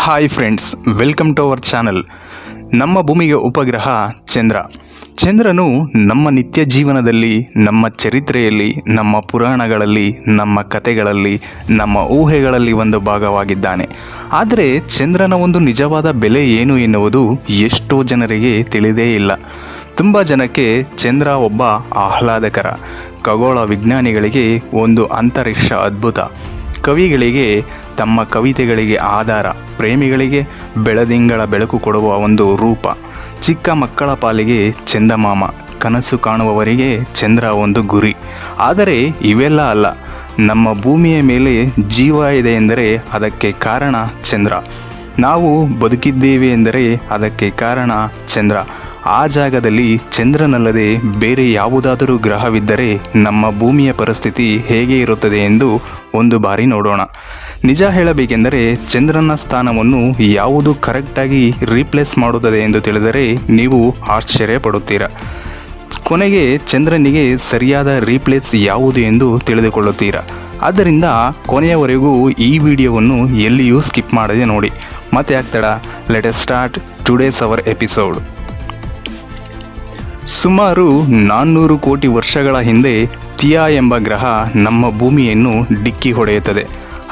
Hi friends, welcome to our channel. ನಮ್ಮ ಭೂಮಿಗೆ ಉಪಗ್ರಹ ಚಂದ್ರ. ಚಂದ್ರನು ನಮ್ಮ ನಿತ್ಯ ಜೀವನದಲ್ಲಿ, ನಮ್ಮ ಚರಿತ್ರೆಯಲ್ಲಿ, ನಮ್ಮ ಪುರಾಣಗಳಲ್ಲಿ, ನಮ್ಮ ಕಥೆಗಳಲ್ಲಿ, ನಮ್ಮ ಊಹೆಗಳಲ್ಲಿ ಒಂದು ಭಾಗವಾಗಿದ್ದಾನೆ. ಆದರೆ ಚಂದ್ರನ ಒಂದು ನಿಜವಾದ ಬೆಲೆ ಏನು ಎನ್ನುವುದು ಎಷ್ಟೋ ಜನರಿಗೆ ತಿಳಿದೇ ಇಲ್ಲ. ತುಂಬ ಜನಕ್ಕೆ ಚಂದ್ರ ಒಬ್ಬ ಆಹ್ಲಾದಕರ, ಖಗೋಳ ವಿಜ್ಞಾನಿಗಳಿಗೆ ಒಂದು ಅಂತರಿಕ್ಷ ಅದ್ಭುತ, ಕವಿಗಳಿಗೆ ತಮ್ಮ ಕವಿತೆಗಳಿಗೆ ಆಧಾರ, ಪ್ರೇಮಿಗಳಿಗೆ ಬೆಳದಿಂಗಳ ಬೆಳಕು ಕೊಡುವ ಒಂದು ರೂಪ, ಚಿಕ್ಕ ಮಕ್ಕಳ ಪಾಲಿಗೆ ಚಂದಮಾಮ, ಕನಸು ಕಾಣುವವರಿಗೆ ಚಂದ್ರ ಒಂದು ಗುರಿ. ಆದರೆ ಇವೆಲ್ಲ ಅಲ್ಲ. ನಮ್ಮ ಭೂಮಿಯ ಮೇಲೆ ಜೀವ ಇದೆ ಎಂದರೆ ಅದಕ್ಕೆ ಕಾರಣ ಚಂದ್ರ. ನಾವು ಬದುಕಿದ್ದೇವೆ ಎಂದರೆ ಅದಕ್ಕೆ ಕಾರಣ ಚಂದ್ರ. ಆ ಜಾಗದಲ್ಲಿ ಚಂದ್ರನಲ್ಲದೆ ಬೇರೆ ಯಾವುದಾದರೂ ಗ್ರಹವಿದ್ದರೆ ನಮ್ಮ ಭೂಮಿಯ ಪರಿಸ್ಥಿತಿ ಹೇಗೆ ಇರುತ್ತದೆ ಎಂದು ಒಂದು ಬಾರಿ ನೋಡೋಣ. ನಿಜ ಹೇಳಬೇಕೆಂದರೆ ಚಂದ್ರನ ಸ್ಥಾನವನ್ನು ಯಾವುದು ಕರೆಕ್ಟಾಗಿ ರೀಪ್ಲೇಸ್ ಮಾಡುತ್ತದೆ ಎಂದು ತಿಳಿದರೆ ನೀವು ಆಶ್ಚರ್ಯ ಪಡುತ್ತೀರ. ಕೊನೆಗೆ ಚಂದ್ರನಿಗೆ ಸರಿಯಾದ ರೀಪ್ಲೇಸ್ ಯಾವುದು ಎಂದು ತಿಳಿದುಕೊಳ್ಳುತ್ತೀರ. ಆದ್ದರಿಂದ ಕೊನೆಯವರೆಗೂ ಈ ವಿಡಿಯೋವನ್ನು ಎಲ್ಲಿಯೂ ಸ್ಕಿಪ್ ಮಾಡದೆ ನೋಡಿ. ಮತ್ತೆ ಆಗ್ತಡ, let us start today's our episode. ಸುಮಾರು 400 ಕೋಟಿ ವರ್ಷಗಳ ಹಿಂದೆ ಥಿಯಾ ಎಂಬ ಗ್ರಹ ನಮ್ಮ ಭೂಮಿಯನ್ನು ಡಿಕ್ಕಿ ಹೊಡೆಯುತ್ತದೆ.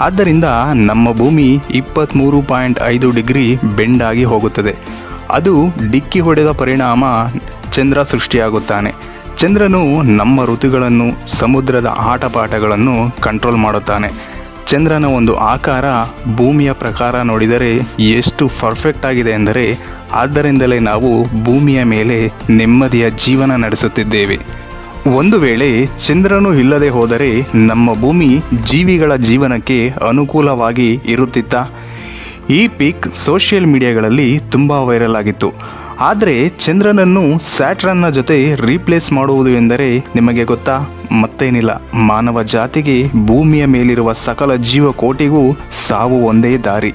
ಆದ್ದರಿಂದ ನಮ್ಮ ಭೂಮಿ 23.5 ಡಿಗ್ರಿ ಬೆಂಡಾಗಿ ಹೋಗುತ್ತದೆ. ಅದು ಡಿಕ್ಕಿ ಹೊಡೆದ ಪರಿಣಾಮ ಚಂದ್ರ ಸೃಷ್ಟಿಯಾಗುತ್ತಾನೆ. ಚಂದ್ರನು ನಮ್ಮ ಋತುಗಳನ್ನು, ಸಮುದ್ರದ ಆಟಪಾಠಗಳನ್ನು ಕಂಟ್ರೋಲ್ ಮಾಡುತ್ತಾನೆ. ಚಂದ್ರನ ಒಂದು ಆಕಾರ ಭೂಮಿಯ ಪ್ರಕಾರ ನೋಡಿದರೆ ಎಷ್ಟು ಪರ್ಫೆಕ್ಟ್ ಆಗಿದೆ ಎಂದರೆ ಆದ್ದರಿಂದಲೇ ನಾವು ಭೂಮಿಯ ಮೇಲೆ ನೆಮ್ಮದಿಯ ಜೀವನ ನಡೆಸುತ್ತಿದ್ದೇವೆ. ಒಂದು ವೇಳೆ ಚಂದ್ರನು ಇಲ್ಲದೆ ಹೋದರೆ ನಮ್ಮ ಭೂಮಿ ಜೀವಿಗಳ ಜೀವನಕ್ಕೆ ಅನುಕೂಲವಾಗಿ ಇರುತ್ತಿತ್ತಾ? ಈ ಪಿಕ್ ಸೋಷಿಯಲ್ ಮೀಡಿಯಾಗಳಲ್ಲಿ ತುಂಬ ವೈರಲ್ ಆಗಿತ್ತು. ಆದರೆ ಚಂದ್ರನನ್ನು ಸ್ಯಾಟರ್ನ್ನ ಜೊತೆ ರೀಪ್ಲೇಸ್ ಮಾಡುವುದು ಎಂದರೆ ನಿಮಗೆ ಗೊತ್ತಾ? ಮತ್ತೇನಿಲ್ಲ, ಮಾನವ ಜಾತಿಗೆ ಭೂಮಿಯ ಮೇಲಿರುವ ಸಕಲ ಜೀವಕೋಟಿಗೂ ಸಾವು ಒಂದೇ ದಾರಿ.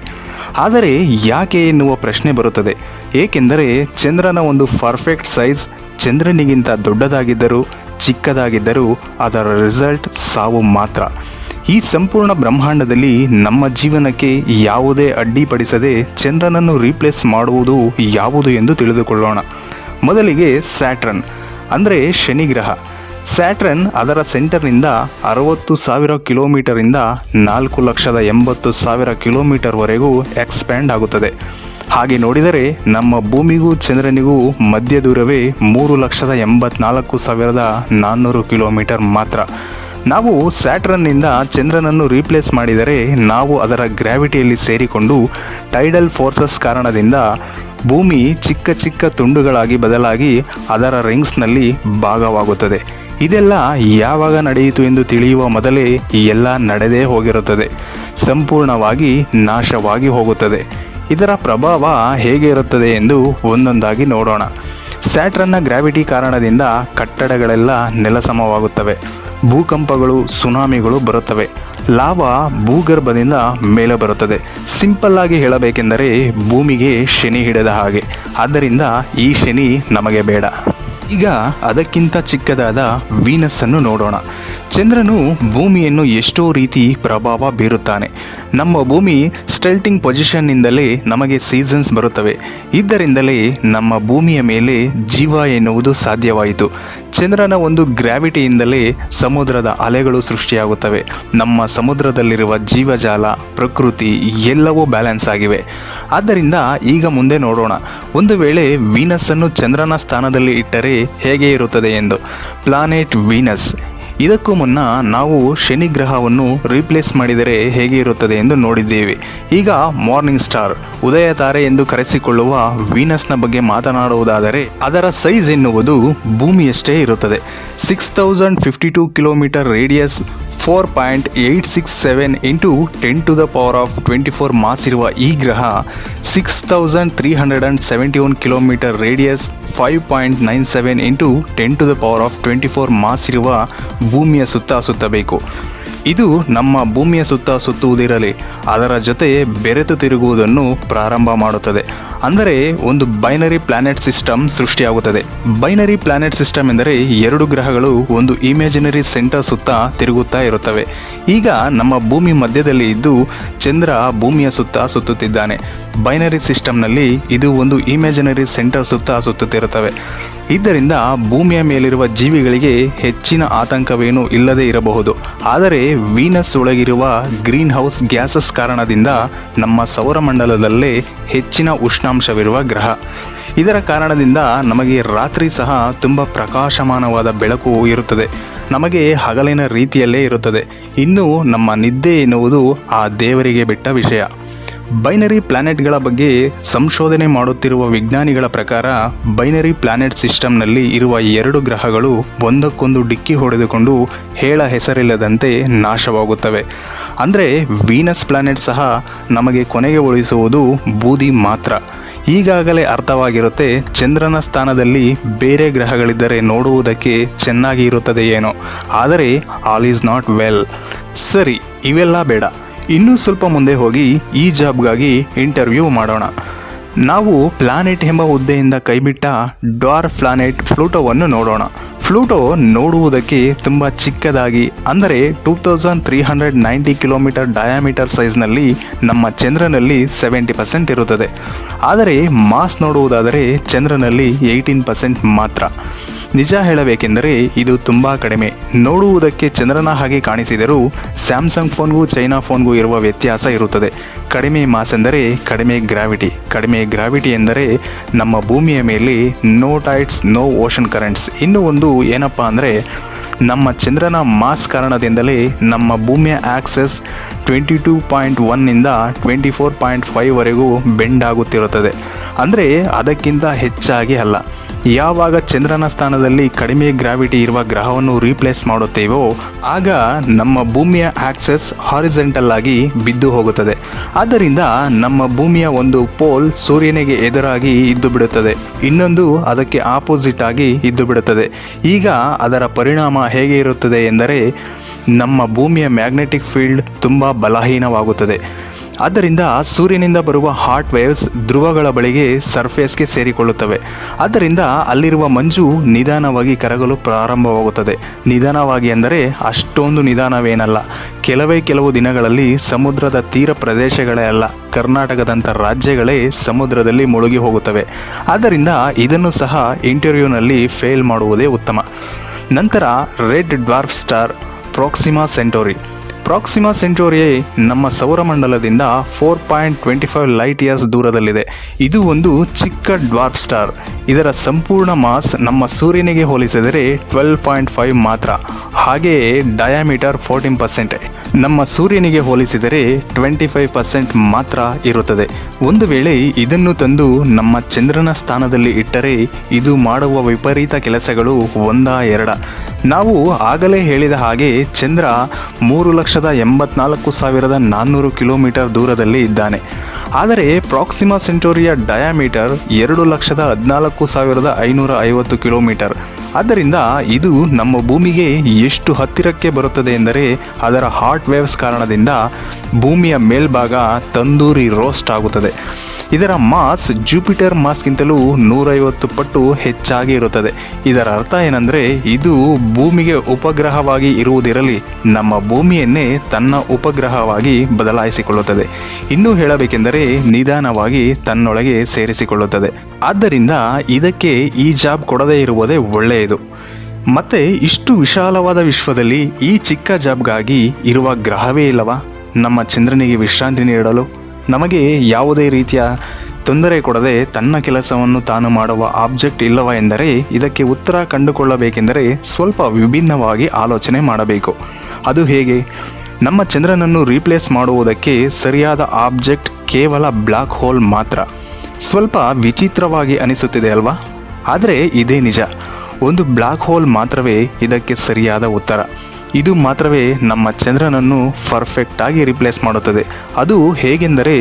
ಆದರೆ ಯಾಕೆ ಎನ್ನುವ ಪ್ರಶ್ನೆ ಬರುತ್ತದೆ. ಏಕೆಂದರೆ ಚಂದ್ರನ ಒಂದು ಪರ್ಫೆಕ್ಟ್ ಸೈಜ್ ಚಂದ್ರನಿಗಿಂತ ದೊಡ್ಡದಾಗಿದ್ದರೂ ಚಿಕ್ಕದಾಗಿದ್ದರೂ ಅದರ ರಿಸಲ್ಟ್ ಸಾವು ಮಾತ್ರ. ಈ ಸಂಪೂರ್ಣ ಬ್ರಹ್ಮಾಂಡದಲ್ಲಿ ನಮ್ಮ ಜೀವನಕ್ಕೆ ಯಾವುದೇ ಅಡ್ಡಿಪಡಿಸದೆ ಚಂದ್ರನನ್ನು ರೀಪ್ಲೇಸ್ ಮಾಡುವುದು ಯಾವುದು ಎಂದು ತಿಳಿದುಕೊಳ್ಳೋಣ. ಮೊದಲಿಗೆ ಸ್ಯಾಟರ್ನ್ ಅಂದರೆ ಶನಿ ಗ್ರಹ. ಸ್ಯಾಟರ್ನ್ ಅದರ ಸೆಂಟರ್ನಿಂದ 60,000 ಕಿಲೋಮೀಟರಿಂದ 4,80,000 ಕಿಲೋಮೀಟರ್ವರೆಗೂ ಎಕ್ಸ್ಪ್ಯಾಂಡ್ ಆಗುತ್ತದೆ. ಹಾಗೆ ನೋಡಿದರೆ ನಮ್ಮ ಭೂಮಿಗೂ ಚಂದ್ರನಿಗೂ ಮಧ್ಯ ದೂರವೇ 3,84,400 ಕಿಲೋಮೀಟರ್ ಮಾತ್ರ. ನಾವು ಸ್ಯಾಟರ್ನ್ನಿಂದ ಚಂದ್ರನನ್ನು ರೀಪ್ಲೇಸ್ ಮಾಡಿದರೆ ನಾವು ಅದರ ಗ್ರಾವಿಟಿಯಲ್ಲಿ ಸೇರಿಕೊಂಡು ಟೈಡಲ್ ಫೋರ್ಸಸ್ ಕಾರಣದಿಂದ ಭೂಮಿ ಚಿಕ್ಕ ಚಿಕ್ಕ ತುಂಡುಗಳಾಗಿ ಬದಲಾಗಿ ಅದರ ರಿಂಗ್ಸ್ನಲ್ಲಿ ಭಾಗವಾಗುತ್ತದೆ. ಇದೆಲ್ಲ ಯಾವಾಗ ನಡೆಯಿತು ಎಂದು ತಿಳಿಯುವ ಮೊದಲೇ ಎಲ್ಲ ನಡೆದೇ ಹೋಗಿರುತ್ತದೆ, ಸಂಪೂರ್ಣವಾಗಿ ನಾಶವಾಗಿ ಹೋಗುತ್ತದೆ. ಇದರ ಪ್ರಭಾವ ಹೇಗೆ ಇರುತ್ತದೆ ಎಂದು ಒಂದೊಂದಾಗಿ ನೋಡೋಣ. ಸ್ಯಾಟರ್ನ್ನ ಗ್ರಾವಿಟಿ ಕಾರಣದಿಂದ ಕಟ್ಟಡಗಳೆಲ್ಲ ನೆಲಸಮವಾಗುತ್ತವೆ, ಭೂಕಂಪಗಳು, ಸುನಾಮಿಗಳು ಬರುತ್ತವೆ, ಲಾವಾ ಭೂಗರ್ಭದಿಂದ ಮೇಲೆ ಬರುತ್ತದೆ. ಸಿಂಪಲ್ ಆಗಿ ಹೇಳಬೇಕೆಂದರೆ ಭೂಮಿಗೆ ಶನಿ ಹಿಡಿದ ಹಾಗೆ. ಆದ್ದರಿಂದ ಈ ಶನಿ ನಮಗೆ ಬೇಡ. ಈಗ ಅದಕ್ಕಿಂತ ಚಿಕ್ಕದಾದ ವೀನಸ್ಸನ್ನು ನೋಡೋಣ. ಚಂದ್ರನು ಭೂಮಿಯನ್ನು ಎಷ್ಟೋ ರೀತಿ ಪ್ರಭಾವ ಬೀರುತ್ತಾನೆ. ನಮ್ಮ ಭೂಮಿ ಸ್ಟೆಲ್ಟಿಂಗ್ ಪೊಸಿಷನ್ನಿಂದಲೇ ನಮಗೆ ಸೀಸನ್ಸ್ ಬರುತ್ತವೆ. ಇದರಿಂದಲೇ ನಮ್ಮ ಭೂಮಿಯ ಮೇಲೆ ಜೀವ ಎನ್ನುವುದು ಸಾಧ್ಯವಾಯಿತು. ಚಂದ್ರನ ಒಂದು ಗ್ರಾವಿಟಿಯಿಂದಲೇ ಸಮುದ್ರದ ಅಲೆಗಳು ಸೃಷ್ಟಿಯಾಗುತ್ತವೆ. ನಮ್ಮ ಸಮುದ್ರದಲ್ಲಿರುವ ಜೀವಜಾಲ, ಪ್ರಕೃತಿ ಎಲ್ಲವೂ ಬ್ಯಾಲೆನ್ಸ್ ಆಗಿವೆ. ಆದ್ದರಿಂದ ಈಗ ಮುಂದೆ ನೋಡೋಣ, ಒಂದು ವೇಳೆ ವೀನಸ್ಸನ್ನು ಚಂದ್ರನ ಸ್ಥಾನದಲ್ಲಿ ಇಟ್ಟರೆ ಹೇಗೆ ಇರುತ್ತದೆ ಎಂದು. Planet Venus. ಇದಕ್ಕೂ ಮುನ್ನ ನಾವು ಶನಿ ಗ್ರಹವನ್ನು ರೀಪ್ಲೇಸ್ ಮಾಡಿದರೆ ಹೇಗೆ ಇರುತ್ತದೆ ಎಂದು ನೋಡಿದ್ದೇವೆ. ಈಗ ಮಾರ್ನಿಂಗ್ ಸ್ಟಾರ್, ಉದಯ ತಾರೆ ಎಂದು ಕರೆಸಿಕೊಳ್ಳುವ ವೀನಸ್ನ ಬಗ್ಗೆ ಮಾತನಾಡುವುದಾದರೆ ಅದರ ಸೈಜ್ ಎನ್ನುವುದು ಭೂಮಿಯಷ್ಟೇ ಇರುತ್ತದೆ. 6,052 ಕಿಲೋಮೀಟರ್ ರೇಡಿಯಸ್, 4.867 ಇಂಟು 10⁻24 ಮಾಸ್ ಇರುವ ಈ ಗ್ರಹ 6,371 ಕಿಲೋಮೀಟರ್ ರೇಡಿಯಸ್, 5.97 ಇಂಟು 10⁻24 ಮಾಸ್ ಇರುವ ಭೂಮಿಯ ಸುತ್ತ ಸುತ್ತಬೇಕು. ಇದು ನಮ್ಮ ಭೂಮಿಯ ಸುತ್ತ ಸುತ್ತುವುದಿರಲಿ, ಅದರ ಜೊತೆ ಬೆರೆತು ತಿರುಗುವುದನ್ನು ಪ್ರಾರಂಭ ಮಾಡುತ್ತದೆ. ಅಂದರೆ ಒಂದು ಬೈನರಿ ಪ್ಲಾನೆಟ್ ಸಿಸ್ಟಮ್ ಸೃಷ್ಟಿಯಾಗುತ್ತದೆ. ಬೈನರಿ ಪ್ಲಾನೆಟ್ ಸಿಸ್ಟಮ್ ಎಂದರೆ 2 ಗ್ರಹಗಳು ಒಂದು ಇಮ್ಯಾಜಿನರಿ ಸೆಂಟರ್ ಸುತ್ತ ತಿರುಗುತ್ತಾ ಇರುತ್ತವೆ. ಆಗಿರುತ್ತವೆ. ಈಗ ನಮ್ಮ ಭೂಮಿ ಮಧ್ಯದಲ್ಲಿ ಇದ್ದು ಚಂದ್ರ ಭೂಮಿಯ ಸುತ್ತ ಸುತ್ತುತ್ತಿದ್ದಾನೆ. ಬೈನರಿ ಸಿಸ್ಟಮ್ನಲ್ಲಿ ಇದು ಒಂದು ಇಮ್ಯಾಜಿನರಿ ಸೆಂಟರ್ ಸುತ್ತ ಸುತ್ತುತ್ತಿರುತ್ತವೆ. ಇದರಿಂದ ಭೂಮಿಯ ಮೇಲಿರುವ ಜೀವಿಗಳಿಗೆ ಹೆಚ್ಚಿನ ಆತಂಕವೇನೂ ಇಲ್ಲದೇ ಇರಬಹುದು. ಆದರೆ ವೀನಸ್ ಒಳಗಿರುವ ಗ್ರೀನ್ ಹೌಸ್ ಗ್ಯಾಸಸ್ ಕಾರಣದಿಂದ ನಮ್ಮ ಸೌರಮಂಡಲದಲ್ಲೇ ಹೆಚ್ಚಿನ ಉಷ್ಣಾಂಶವಿರುವ ಗ್ರಹ. ಇದರ ಕಾರಣದಿಂದ ನಮಗೆ ರಾತ್ರಿ ಸಹ ತುಂಬ ಪ್ರಕಾಶಮಾನವಾದ ಬೆಳಕು ಇರುತ್ತದೆ. ನಮಗೆ ಹಗಲಿನ ರೀತಿಯಲ್ಲೇ ಇರುತ್ತದೆ. ಇನ್ನು ನಮ್ಮ ನಿದ್ದೆ ಎನ್ನುವುದು ಆ ದೇವರಿಗೆ ಬಿಟ್ಟ ವಿಷಯ. ಬೈನರಿ ಪ್ಲಾನೆಟ್ಗಳ ಬಗ್ಗೆ ಸಂಶೋಧನೆ ಮಾಡುತ್ತಿರುವ ವಿಜ್ಞಾನಿಗಳ ಪ್ರಕಾರ ಬೈನರಿ ಪ್ಲಾನೆಟ್ ಸಿಸ್ಟಮ್ನಲ್ಲಿ ಇರುವ 2 ಗ್ರಹಗಳು ಒಂದಕ್ಕೊಂದು ಡಿಕ್ಕಿ ಹೊಡೆದುಕೊಂಡು ಹೇಳ ಹೆಸರಿಲ್ಲದಂತೆ ನಾಶವಾಗುತ್ತವೆ. ಅಂದರೆ ವೀನಸ್ ಪ್ಲಾನೆಟ್ ಸಹ ನಮಗೆ ಕೊನೆಗೆ ಉಳಿಸುವುದು ಬೂದಿ ಮಾತ್ರ. ಈಗಾಗಲೇ ಅರ್ಥವಾಗಿರುತ್ತೆ, ಚಂದ್ರನ ಸ್ಥಾನದಲ್ಲಿ ಬೇರೆ ಗ್ರಹಗಳಿದ್ದರೆ ನೋಡುವುದಕ್ಕೆ ಚೆನ್ನಾಗಿ ಇರುತ್ತದೆ ಏನೋ. ಆದರೆ ಆಲ್ ಈಸ್ ನಾಟ್ ವೆಲ್. ಸರಿ, ಇವೆಲ್ಲ ಬೇಡ. ಇನ್ನೂ ಸ್ವಲ್ಪ ಮುಂದೆ ಹೋಗಿ ಈ ಜಾಬ್ಗಾಗಿ ಇಂಟರ್ವ್ಯೂ ಮಾಡೋಣ. ನಾವು ಪ್ಲಾನೆಟ್ ಎಂಬ ಹುದ್ದೆಯಿಂದ ಕೈಬಿಟ್ಟ ಡ್ವಾರ್ಫ್ ಪ್ಲಾನೆಟ್ ಪ್ಲೂಟೋವನ್ನು ನೋಡೋಣ. ಪ್ಲೂಟೋ ನೋಡುವುದಕ್ಕೆ ತುಂಬ ಚಿಕ್ಕದಾಗಿ, ಅಂದರೆ 2390 ಕಿಲೋಮೀಟರ್ ಡಯಾಮೀಟರ್ ಸೈಜ್ನಲ್ಲಿ ನಮ್ಮ ಚಂದ್ರನಲ್ಲಿ 70% ಇರುತ್ತದೆ. ಆದರೆ ಮಾಸ್ ನೋಡುವುದಾದರೆ ಚಂದ್ರನಲ್ಲಿ 18% ಮಾತ್ರ. ನಿಜ ಹೇಳಬೇಕೆಂದರೆ ಇದು ತುಂಬ ಕಡಿಮೆ. ನೋಡುವುದಕ್ಕೆ ಚಂದ್ರನ ಹಾಗೆ ಕಾಣಿಸಿದರೂ ಸ್ಯಾಮ್ಸಂಗ್ ಫೋನ್ಗೂ ಚೈನಾ ಫೋನ್ಗೂ ಇರುವ ವ್ಯತ್ಯಾಸ ಇರುತ್ತದೆ. ಕಡಿಮೆ ಮಾಸ್ ಎಂದರೆ ಕಡಿಮೆ ಗ್ರಾವಿಟಿ. ಕಡಿಮೆ ಗ್ರಾವಿಟಿ ಎಂದರೆ ನಮ್ಮ ಭೂಮಿಯ ಮೇಲೆ no tides, no ocean currents. ಇನ್ನೂ ಒಂದು ಏನಪ್ಪ ಅಂದರೆ, ನಮ್ಮ ಚಂದ್ರನ ಮಾಸ್ ಕಾರಣದಿಂದಲೇ ನಮ್ಮ ಭೂಮಿಯ ಆಕ್ಸೆಸ್ 22.1ನಿಂದ 24.5ವರೆಗೂ ಬೆಂಡ್ ಆಗುತ್ತಿರುತ್ತದೆ. ಅಂದರೆ ಅದಕ್ಕಿಂತ ಹೆಚ್ಚಾಗಿ ಅಲ್ಲ. ಯಾವಾಗ ಚಂದ್ರನ ಸ್ಥಾನದಲ್ಲಿ ಕಡಿಮೆ ಗ್ರಾವಿಟಿ ಇರುವ ಗ್ರಹವನ್ನು ರೀಪ್ಲೇಸ್ ಮಾಡುತ್ತೇವೋ ಆಗ ನಮ್ಮ ಭೂಮಿಯ ಆಕ್ಸೆಸ್ ಹಾರಿಜೆಂಟಲ್ ಆಗಿ ಬಿದ್ದು ಹೋಗುತ್ತದೆ. ಆದ್ದರಿಂದ ನಮ್ಮ ಭೂಮಿಯ ಒಂದು ಪೋಲ್ ಸೂರ್ಯನಿಗೆ ಎದುರಾಗಿ ಇದ್ದು ಬಿಡುತ್ತದೆ, ಇನ್ನೊಂದು ಅದಕ್ಕೆ ಆಪೋಸಿಟ್ ಆಗಿ ಇದ್ದು ಬಿಡುತ್ತದೆ. ಈಗ ಅದರ ಪರಿಣಾಮ ಹೇಗೆ ಇರುತ್ತದೆ ಎಂದರೆ, ನಮ್ಮ ಭೂಮಿಯ ಮ್ಯಾಗ್ನೆಟಿಕ್ ಫೀಲ್ಡ್ ತುಂಬ ಬಲಹೀನವಾಗುತ್ತದೆ. ಆದ್ದರಿಂದ ಸೂರ್ಯನಿಂದ ಬರುವ ಹಾಟ್ ವೇವ್ಸ್ ಧ್ರುವಗಳ ಬಳಿಗೆ ಸರ್ಫೇಸ್ಗೆ ಸೇರಿಕೊಳ್ಳುತ್ತವೆ. ಆದ್ದರಿಂದ ಅಲ್ಲಿರುವ ಮಂಜು ನಿಧಾನವಾಗಿ ಕರಗಲು ಪ್ರಾರಂಭವಾಗುತ್ತದೆ. ನಿಧಾನವಾಗಿ ಅಂದರೆ ಅಷ್ಟೊಂದು ನಿಧಾನವೇನಲ್ಲ. ಕೆಲವು ದಿನಗಳಲ್ಲಿ ಸಮುದ್ರದ ತೀರ ಪ್ರದೇಶಗಳೇ ಅಲ್ಲ, ಕರ್ನಾಟಕದಂಥ ರಾಜ್ಯಗಳೇ ಸಮುದ್ರದಲ್ಲಿ ಮುಳುಗಿ ಹೋಗುತ್ತವೆ. ಆದ್ದರಿಂದ ಇದನ್ನು ಸಹ ಇಂಟರ್ವ್ಯೂನಲ್ಲಿ ಫೇಲ್ ಮಾಡುವುದೇ ಉತ್ತಮ. ನಂತರ ರೆಡ್ ಡ್ವಾರ್ಫ್ ಸ್ಟಾರ್ ಪ್ರಾಕ್ಸಿಮಾ ಸೆಂಟೋರಿಯೇ ನಮ್ಮ ಸೌರಮಂಡಲದಿಂದ 4.25 ಲೈಟ್ ಇಯರ್ಸ್ ದೂರದಲ್ಲಿದೆ. ಇದು ಒಂದು ಚಿಕ್ಕ ಡ್ವಾರ್ಫ್ ಸ್ಟಾರ್. ಇದರ ಸಂಪೂರ್ಣ ಮಾಸ್ ನಮ್ಮ ಸೂರ್ಯನಿಗೆ ಹೋಲಿಸಿದರೆ 12.5 ಮಾತ್ರ. ಹಾಗೆಯೇ ಡಯಾಮೀಟರ್ 14%. ನಮ್ಮ ಸೂರ್ಯನಿಗೆ ಹೋಲಿಸಿದರೆ 25% ಮಾತ್ರ ಇರುತ್ತದೆ. ಒಂದು ವೇಳೆ ಇದನ್ನು ತಂದು ನಮ್ಮ ಚಂದ್ರನ ಸ್ಥಾನದಲ್ಲಿ ಇಟ್ಟರೆ ಇದು ಮಾಡುವ ವಿಪರೀತ ಕೆಲಸಗಳು ಒಂದಾ ಎರಡ. ನಾವು ಆಗಲೇ ಹೇಳಿದ ಹಾಗೆ ಚಂದ್ರ 3,84,400 ಕಿಲೋಮೀಟರ್ ದೂರದಲ್ಲಿ ಇದ್ದಾನೆ. ಆದರೆ ಪ್ರಾಕ್ಸಿಮಾ ಸೆಂಟೋರಿಯ ಡಯಾಮೀಟರ್ 2,14,550 ಕಿಲೋಮೀಟರ್. ಆದ್ದರಿಂದ ಇದು ನಮ್ಮ ಭೂಮಿಗೆ ಎಷ್ಟು ಹತ್ತಿರಕ್ಕೆ ಬರುತ್ತದೆ ಎಂದರೆ, ಅದರ ಹಾಟ್ ವೇವ್ಸ್ ಕಾರಣದಿಂದ ಭೂಮಿಯ ಮೇಲ್ಭಾಗ ತಂದೂರಿ ರೋಸ್ಟ್ ಆಗುತ್ತದೆ. ಇದರ ಮಾಸ್ ಜುಪಿಟರ್ ಮಾಸ್ಗಿಂತಲೂ 150 ಪಟ್ಟು ಹೆಚ್ಚಾಗಿ ಇರುತ್ತದೆ. ಇದರ ಅರ್ಥ ಏನಂದರೆ, ಇದು ಭೂಮಿಗೆ ಉಪಗ್ರಹವಾಗಿ ಇರುವುದಿರಲಿ, ನಮ್ಮ ಭೂಮಿಯನ್ನೇ ತನ್ನ ಉಪಗ್ರಹವಾಗಿ ಬದಲಾಯಿಸಿಕೊಳ್ಳುತ್ತದೆ. ಇನ್ನೂ ಹೇಳಬೇಕೆಂದರೆ ನಿಧಾನವಾಗಿ ತನ್ನೊಳಗೆ ಸೇರಿಸಿಕೊಳ್ಳುತ್ತದೆ. ಆದ್ದರಿಂದ ಇದಕ್ಕೆ ಈ ಜಾಬ್ ಕೊಡದೇ ಇರುವುದೇ ಒಳ್ಳೆಯದು. ಮತ್ತು ಇಷ್ಟು ವಿಶಾಲವಾದ ವಿಶ್ವದಲ್ಲಿ ಈ ಚಿಕ್ಕ ಜಾಬ್ಗಾಗಿ ಇರುವ ಗ್ರಹವೇ ಇಲ್ಲವಾ ನಮ್ಮ ಚಂದ್ರನಿಗೆ ವಿಶ್ರಾಂತಿ ನೀಡಲು? ನಮಗೆ ಯಾವುದೇ ರೀತಿಯ ತೊಂದರೆ ಕೊಡದೆ ತನ್ನ ಕೆಲಸವನ್ನು ತಾನು ಮಾಡುವ ಆಬ್ಜೆಕ್ಟ್ ಇಲ್ಲವ ಎಂದರೆ, ಇದಕ್ಕೆ ಉತ್ತರ ಕಂಡುಕೊಳ್ಳಬೇಕೆಂದರೆ ಸ್ವಲ್ಪ ವಿಭಿನ್ನವಾಗಿ ಆಲೋಚನೆ ಮಾಡಬೇಕು. ಅದು ಹೇಗೆ? ನಮ್ಮ ಚಂದ್ರನನ್ನು ರೀಪ್ಲೇಸ್ ಮಾಡುವುದಕ್ಕೆ ಸರಿಯಾದ ಆಬ್ಜೆಕ್ಟ್ ಕೇವಲ ಬ್ಲ್ಯಾಕ್ ಹೋಲ್ ಮಾತ್ರ. ಸ್ವಲ್ಪ ವಿಚಿತ್ರವಾಗಿ ಅನಿಸುತ್ತಿದೆ ಅಲ್ವಾ? ಆದರೆ ಇದೇ ನಿಜ. ಒಂದು ಬ್ಲ್ಯಾಕ್ ಹೋಲ್ ಮಾತ್ರವೇ ಇದಕ್ಕೆ ಸರಿಯಾದ ಉತ್ತರ. ಇದು ಮಾತ್ರವೇ ನಮ್ಮ ಚಂದ್ರನನ್ನು ಪರ್ಫೆಕ್ಟಾಗಿ ರಿಪ್ಲೇಸ್ ಮಾಡುತ್ತದೆ. ಅದು ಹೇಗೆಂದರೆ,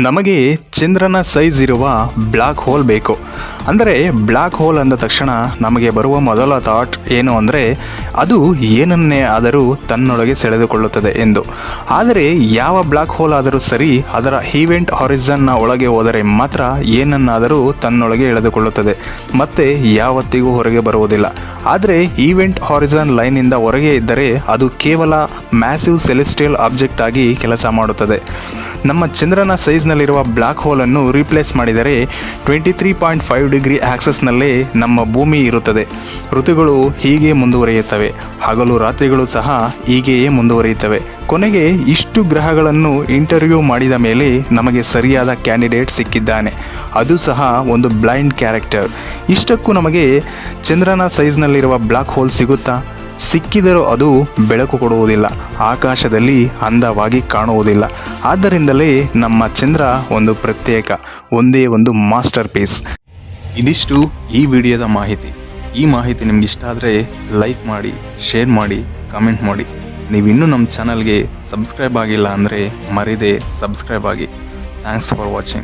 ನಮಗೆ ಚಂದ್ರನ ಸೈಜ್ ಇರುವ ಬ್ಲ್ಯಾಕ್ ಹೋಲ್ ಬೇಕು. ಅಂದರೆ ಬ್ಲ್ಯಾಕ್ ಹೋಲ್ ಅಂದ ತಕ್ಷಣ ನಮಗೆ ಬರುವ ಮೊದಲ ಥಾಟ್ ಏನು ಅಂದರೆ ಅದು ಏನನ್ನೇ ಆದರೂ ತನ್ನೊಳಗೆ ಸೆಳೆದುಕೊಳ್ಳುತ್ತದೆ ಎಂದು. ಆದರೆ ಯಾವ ಬ್ಲ್ಯಾಕ್ ಹೋಲ್ ಆದರೂ ಸರಿ, ಅದರ ಈವೆಂಟ್ ಹಾರಿಝನ್ನ ಒಳಗೆ ಹೋದರೆ ಮಾತ್ರ ಏನನ್ನಾದರೂ ತನ್ನೊಳಗೆ ಎಳೆದುಕೊಳ್ಳುತ್ತದೆ, ಮತ್ತೆ ಯಾವತ್ತಿಗೂ ಹೊರಗೆ ಬರುವುದಿಲ್ಲ. ಆದರೆ ಈವೆಂಟ್ ಹಾರಿಝನ್ ಲೈನಿಂದ ಹೊರಗೆ ಇದ್ದರೆ ಅದು ಕೇವಲ ಮ್ಯಾಸಿವ್ ಸೆಲೆಸ್ಟಿಯಲ್ ಆಬ್ಜೆಕ್ಟ್ ಆಗಿ ಕೆಲಸ ಮಾಡುತ್ತದೆ. ನಮ್ಮ ಚಂದ್ರನ ಸೈಜ್ನಲ್ಲಿರುವ ಬ್ಲ್ಯಾಕ್ ಹೋಲನ್ನು ರೀಪ್ಲೇಸ್ ಮಾಡಿದರೆ 23.5 ಡಿಗ್ರಿ ಆಕ್ಸಸ್ನಲ್ಲೇ ನಮ್ಮ ಭೂಮಿ ಇರುತ್ತದೆ. ಋತುಗಳು ಹೀಗೆ ಮುಂದುವರಿಯುತ್ತವೆ, ಹಗಲು ರಾತ್ರಿಗಳು ಸಹ ಹೀಗೆಯೇ ಮುಂದುವರಿಯುತ್ತವೆ. ಕೊನೆಗೆ ಇಷ್ಟು ಗ್ರಹಗಳನ್ನು ಇಂಟರ್ವ್ಯೂ ಮಾಡಿದ ಮೇಲೆ ನಮಗೆ ಸರಿಯಾದ ಕ್ಯಾಂಡಿಡೇಟ್ ಸಿಕ್ಕಿದ್ದಾನೆ, ಅದು ಸಹ ಒಂದು ಬ್ಲೈಂಡ್ ಕ್ಯಾರೆಕ್ಟರ್. ಇಷ್ಟಕ್ಕೂ ನಮಗೆ ಚಂದ್ರನ ಸೈಜ್ನಲ್ಲಿರುವ ಬ್ಲ್ಯಾಕ್ ಹೋಲ್ ಸಿಗುತ್ತಾ? ಸಿಕ್ಕಿದರೂ ಅದು ಬೆಳಕು ಕೊಡುವುದಿಲ್ಲ, ಆಕಾಶದಲ್ಲಿ ಅಂದವಾಗಿ ಕಾಣುವುದಿಲ್ಲ. ಆದ್ದರಿಂದಲೇ ನಮ್ಮ ಚಂದ್ರ ಒಂದು ಪ್ರತ್ಯೇಕ, ಒಂದೇ ಒಂದು ಮಾಸ್ಟರ್ ಪೀಸ್. ಇದಿಷ್ಟು ಈ ವಿಡಿಯೋದ ಮಾಹಿತಿ. ಈ ಮಾಹಿತಿ ನಿಮ್ಗೆ ಇಷ್ಟ ಆದರೆ ಲೈಕ್ ಮಾಡಿ, ಶೇರ್ ಮಾಡಿ, ಕಮೆಂಟ್ ಮಾಡಿ. ನೀವಿನ್ನೂ ನಮ್ಮ ಚಾನಲ್ಗೆ ಸಬ್ಸ್ಕ್ರೈಬ್ ಆಗಿಲ್ಲ ಅಂದರೆ ಮರೀದೆ ಸಬ್ಸ್ಕ್ರೈಬ್ ಆಗಿ. Thanks for watching.